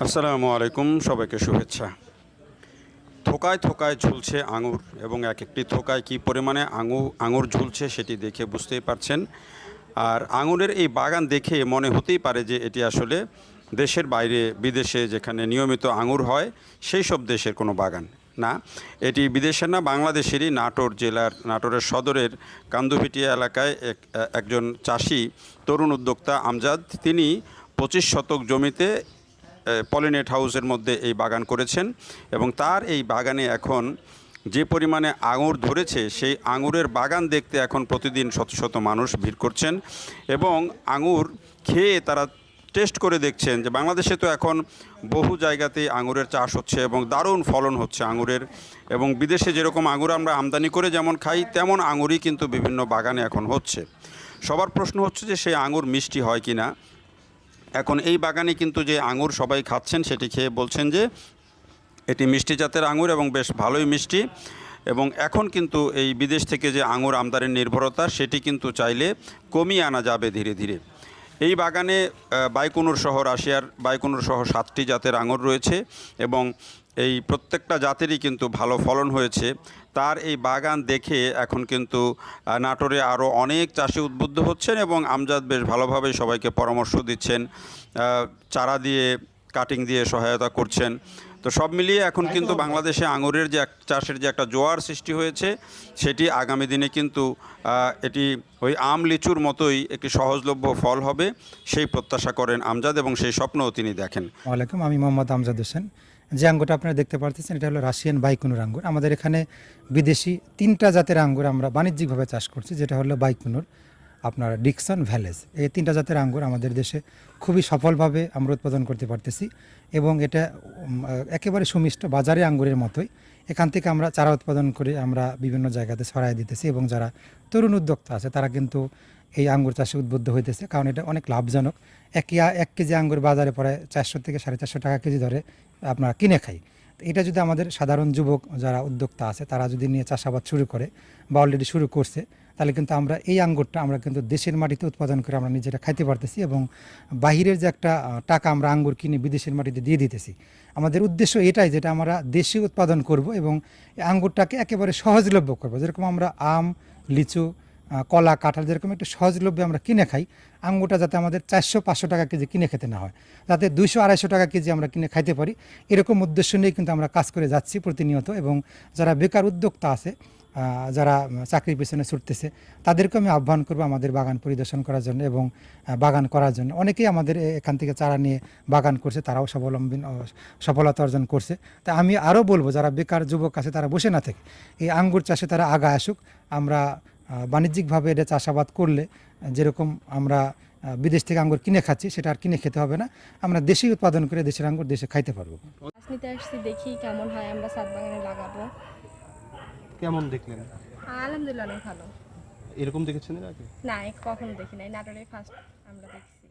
আসসালামু আলাইকুম, সবাইকে শুভেচ্ছা। থোকায় থোকায় ঝুলছে আঙুর এবং এক একটি থোকায় কী পরিমাণে আঙুর ঝুলছে সেটি দেখে বুঝতেই পারছেন। আর আঙুরের এই বাগান দেখে মনে হতেই পারে যে এটি আসলে দেশের বাইরে বিদেশে যেখানে নিয়মিত আঙুর হয় সেই সব দেশের কোনো বাগান না। এটি বিদেশের না, বাংলাদেশেরই নাটোর জেলার নাটোরের সদরের কান্দুভিটিয়া এলাকায় একজন চাষি তরুণ উদ্যোক্তা আমজাদ, তিনি 25 শতক জমিতে পলিনেট হাউসের মধ্যে এই বাগান করেছেন এবং তার এই বাগানে এখন যে পরিমাণে আঙুর ধরেছে সেই আঙুরের বাগান দেখতে এখন প্রতিদিন শত শত মানুষ ভিড় করছেন এবং আঙুর খেয়ে তারা টেস্ট করে দেখছেন যে বাংলাদেশে তো এখন বহু জায়গাতেই আঙুরের চাষ হচ্ছে এবং দারুণ ফলন হচ্ছে আঙুরের, এবং বিদেশে যেরকম আঙুর আমরা আমদানি করে যেমন খাই তেমন আঙুরই কিন্তু বিভিন্ন বাগানে এখন হচ্ছে। সবার প্রশ্ন হচ্ছে যে সেই আঙুর মিষ্টি হয় কি না। এখন এই বাগানে কিন্তু যে আঙুর সবাই খাচ্ছেন সেটি খেয়ে বলছেন যে এটি মিষ্টি জাতের আঙুর এবং বেশ ভালোই মিষ্টি, এবং এখন কিন্তু এই বিদেশ থেকে যে আঙুর আমদানির নির্ভরতা সেটি কিন্তু চাইলে কমিয়ে আনা যাবে ধীরে ধীরে। এই বাগানে বাইকুনুর সহ রাশিয়ার বাইকুনুর সহ 7টি জাতের আঙুর রয়েছে এবং এই প্রত্যেকটা জাতেরই কিন্তু ভালো ফলন হয়েছে। তার এই বাগান দেখে এখন কিন্তু নাটোরে আরও অনেক চাষি উদ্বুদ্ধ হচ্ছেন এবং আমজাদ বেশ ভালোভাবে সবাইকে পরামর্শ দিচ্ছেন, চারা দিয়ে কাটিং দিয়ে সহায়তা করছেন। তো সব মিলিয়ে এখন কিন্তু বাংলাদেশে আঙুরের যে চাষের যে একটা জোয়ার সৃষ্টি হয়েছে সেটি আগামী দিনে কিন্তু এটি ওই আম লিচুর মতোই একটি সহজলভ্য ফল হবে সেই প্রত্যাশা করেন আমজাদ এবং সেই স্বপ্নও তিনি দেখেন। ওয়ালাইকুম, আমি মোহাম্মদ আমজাদ হোসেন। যে আঙ্গুরটা আপনারা দেখতে পাচ্ছেন এটা হলো রাশিয়ান বাইকুনুর আঙ্গুর। আমাদের এখানে বিদেশি 3টা জাতের আঙ্গুর আমরা বাণিজ্যিকভাবে চাষ করছি, যেটা হলো বাইকুনুর, আপনার ডিকসন, ভ্যালেজ। এই 3টা জাতের আঙ্গুর আমাদের দেশে খুবই সফলভাবে আমরা উৎপাদন করতে পারতেছি এবং এটা একেবারে সুমিষ্ট বাজারে আঙ্গুরের মতোই। এখান থেকে আমরা চারা উৎপাদন করে আমরা বিভিন্ন জায়গাতে ছড়াই দিতেছি এবং যারা তরুণ উদ্যোক্তা আছে তারা কিন্তু এই আঙ্গুর চাষে উদ্বুদ্ধ হইতেছে, কারণ এটা অনেক লাভজনক। এক কেজি আঙ্গুর বাজারে প্রায় 400 থেকে 450 টাকা কেজি ধরে আপনারা কিনে খাই। তো এটা যদি আমাদের সাধারণ যুবক যারা উদ্যোক্তা আছে তারা যদি নিয়ে চাষাবাদ শুরু করে বা অলরেডি শুরু করছে, তাহলে কিন্তু আমরা এই আঙ্গুরটা আমরা কিন্তু দেশের মাটিতে উৎপাদন করে আমরা নিজেরা খাইতে পারতেছি এবং বাহিরের যে একটা টাকা আমরা আঙ্গুর কিনে বিদেশের মাটিতে দিয়ে দিতেছি। আমাদের উদ্দেশ্য এটাই, যেটা আমরা দেশে উৎপাদন করব এবং এই আঙ্গুরটাকে একেবারে সহজলভ্য করব। যেরকম আমরা আম, লিচু, কলা, কাঁঠাল যেরকম একটু সহজলভ্যে আমরা কিনে খাই, আঙ্গুরটা যাতে আমাদের 400-500 টাকা কেজি কিনে খেতে না হয়, যাতে 200-250 টাকা কেজি আমরা কিনে খাইতে পারি, এরকম উদ্দেশ্য নিয়ে কিন্তু আমরা কাজ করে যাচ্ছি প্রতিনিয়ত। এবং যারা বেকার উদ্যোক্তা আছে, যারা চাকরির পেছনে ছুটতেছে, তাদেরকে আমি আহ্বান করবো আমাদের বাগান পরিদর্শন করার জন্য এবং বাগান করার জন্য। অনেকেই আমাদের এখান থেকে চারা নিয়ে বাগান করছে, তারাও সফলতা অর্জন করছে। তা আমি আরও বলবো যারা বেকার যুবক আছে তারা বসে না থেকে এই আঙ্গুর চাষে তারা আগায় আসুক। আমরা বাণিজ্যিকভাবে এটা চাষাবাদ করলে যেরকম আমরা বিদেশ থেকে আঙ্গুর কিনে খাচ্ছি সেটা আর কিনে খেতে হবে না, আমরা দেশেই উৎপাদন করে দেশের আঙ্গুর দেশে খাইতে পারবো। নিতে আসছি, দেখি কেমন হয়, আমরা ছাদ বাগানে লাগাবো। কেমন দেখলেন? আলহামদুলিল্লাহ অনেক ভালো। এরকম দেখেছেন এর আগে? না, কখনো দেখি নাই, নাটোরে ফার্স্ট আমরা দেখছি।